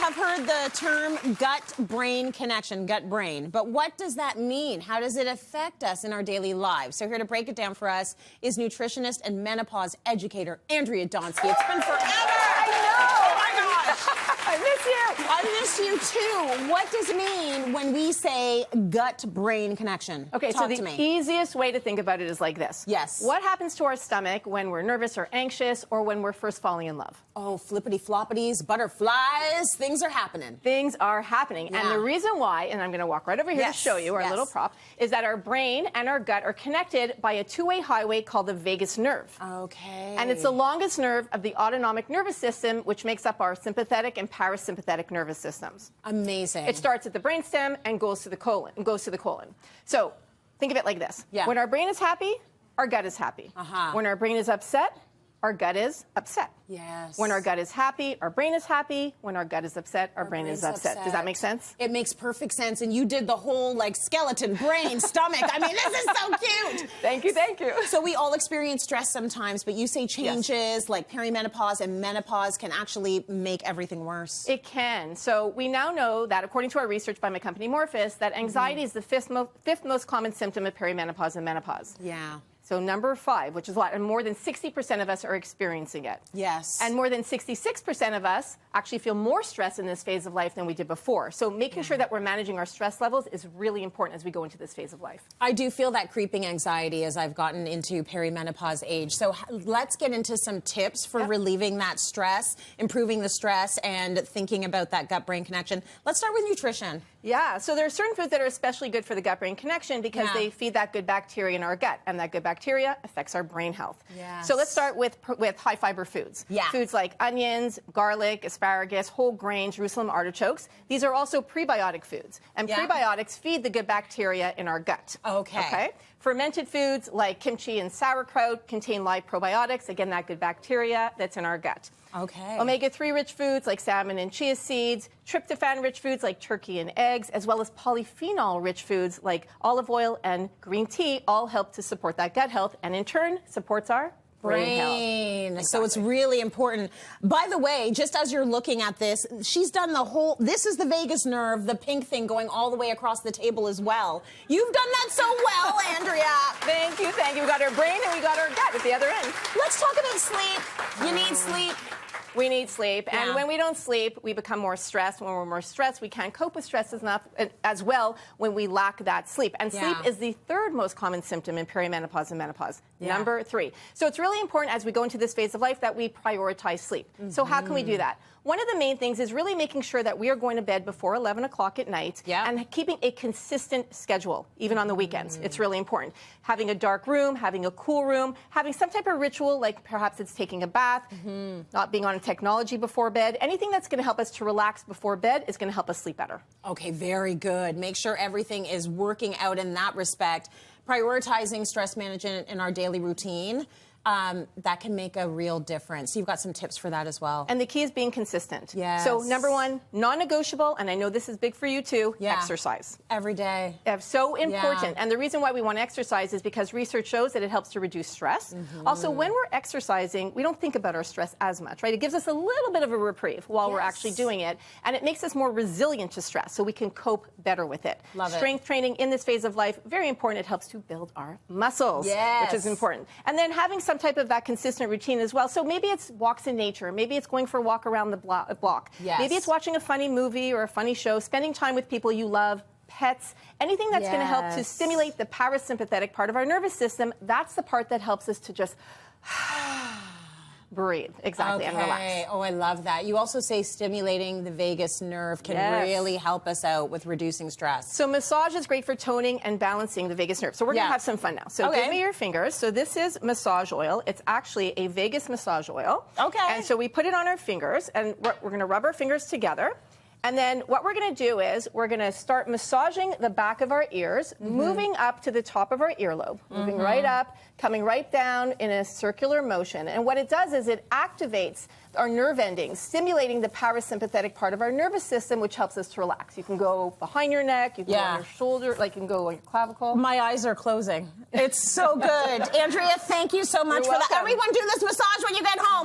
have heard the term gut-brain connection, gut-brain, but what does that mean? How does it affect us in our daily lives? So here to break it down for us is nutritionist and menopause educator, Andrea Donsky. It's been forever! I know! Oh my gosh! I miss you! I miss you too. What does it mean when we say gut-brain connection? Okay, Talk so to the me. easiest way to think about it is like this. Yes. What happens to our stomach when we're nervous or anxious or when we're first falling in love? Oh, flippity-floppities, butterflies, things are happening. Things are happening. Yeah. And the reason why, and I'm going to walk right over here to show you our little prop, is that our brain and our gut are connected by a two-way highway called the vagus nerve. Okay. And it's the longest nerve of the autonomic nervous system, which makes up our sympathetic and parasympathetic nervous systems. Amazing. It starts at the brainstem and goes to the colon. So think of it like this. Yeah. When our brain is happy, our gut is happy. When our brain is upset, our gut is upset. Yes. When our gut is happy, our brain is happy. When our gut is upset, our brain is upset. Does that make sense? It makes perfect sense. And you did the whole like skeleton, brain, stomach. I mean, this is so cute. Thank you, thank you. So we all experience stress sometimes, but you say changes like perimenopause and menopause can actually make everything worse. It can. So we now know that according to our research by my company Morphus, that anxiety is the fifth most common symptom of perimenopause and menopause. Yeah. So number 5, which is a lot, and more than 60% of us are experiencing it. Yes. And more than 66% of us actually feel more stress in this phase of life than we did before. So making sure that we're managing our stress levels is really important as we go into this phase of life. I do feel that creeping anxiety as I've gotten into perimenopause age. So let's get into some tips for relieving that stress, improving the stress, and thinking about that gut-brain connection. Let's start with nutrition. Yeah, so there are certain foods that are especially good for the gut-brain connection because they feed that good bacteria in our gut, and that good bacteria affects our brain health. Yes. So let's start with high-fiber foods. Yeah. Foods like onions, garlic, asparagus, whole grain, Jerusalem artichokes. These are also prebiotic foods, and prebiotics feed the good bacteria in our gut. Okay. Fermented foods like kimchi and sauerkraut contain live probiotics, again, that good bacteria that's in our gut. Okay. Omega-3 rich foods like salmon and chia seeds, tryptophan rich foods like turkey and eggs, as well as polyphenol rich foods like olive oil and green tea all help to support that gut health and in turn supports our brain health. Exactly. So it's really important. By the way, just as you're looking at this, she's done the whole, this is the vagus nerve, the pink thing going all the way across the table as well. You've done that so well, Andrea. Thank you, thank you. We got our brain and we got our gut at the other end. Let's talk about sleep. You need sleep. We need sleep, and when we don't sleep, we become more stressed. When we're more stressed, we can't cope with stress as well when we lack that sleep. And sleep is the third most common symptom in perimenopause and menopause, number 3. So it's really important as we go into this phase of life that we prioritize sleep. So how can we do that? One of the main things is really making sure that we are going to bed before 11 o'clock at night and keeping a consistent schedule, even on the weekends. It's really important. Having a dark room, having a cool room, having some type of ritual, like perhaps it's taking a bath, not being on technology before bed. Anything that's going to help us to relax before bed is going to help us sleep better. Okay, very good. Make sure everything is working out in that respect. Prioritizing stress management in our daily routine. That can make a real difference. You've got some tips for that as well. And the key is being consistent. Yes. So number 1, non-negotiable, and I know this is big for you too, exercise. Every day. So important. And the reason why we want to exercise is because research shows that it helps to reduce stress. Also, when we're exercising, we don't think about our stress as much, right? It gives us a little bit of a reprieve while we're actually doing it, and it makes us more resilient to stress, so we can cope better with it. Love it. Strength training in this phase of life, very important. It helps to build our muscles, which is important. And then having some type of that consistent routine as well. So maybe it's walks in nature. Maybe it's going for a walk around the block. Maybe it's watching a funny movie or a funny show, spending time with people you love, pets, anything that's going to help to stimulate the parasympathetic part of our nervous system. That's the part that helps us to just breathe, and relax. Oh, I love that. You also say stimulating the vagus nerve can really help us out with reducing stress. So massage is great for toning and balancing the vagus nerve. So we're going to have some fun now. So give me your fingers. So this is massage oil. It's actually a vagus massage oil. And so we put it on our fingers, and we're going to rub our fingers together. And then what we're going to do is we're going to start massaging the back of our ears, moving up to the top of our earlobe, moving right up, coming right down in a circular motion. And what it does is it activates our nerve endings, stimulating the parasympathetic part of our nervous system, which helps us to relax. You can go behind your neck, you can go on your shoulder, like you can go on your clavicle. My eyes are closing. It's so good. Andrea, thank you so much for that. Everyone do this massage when you get home.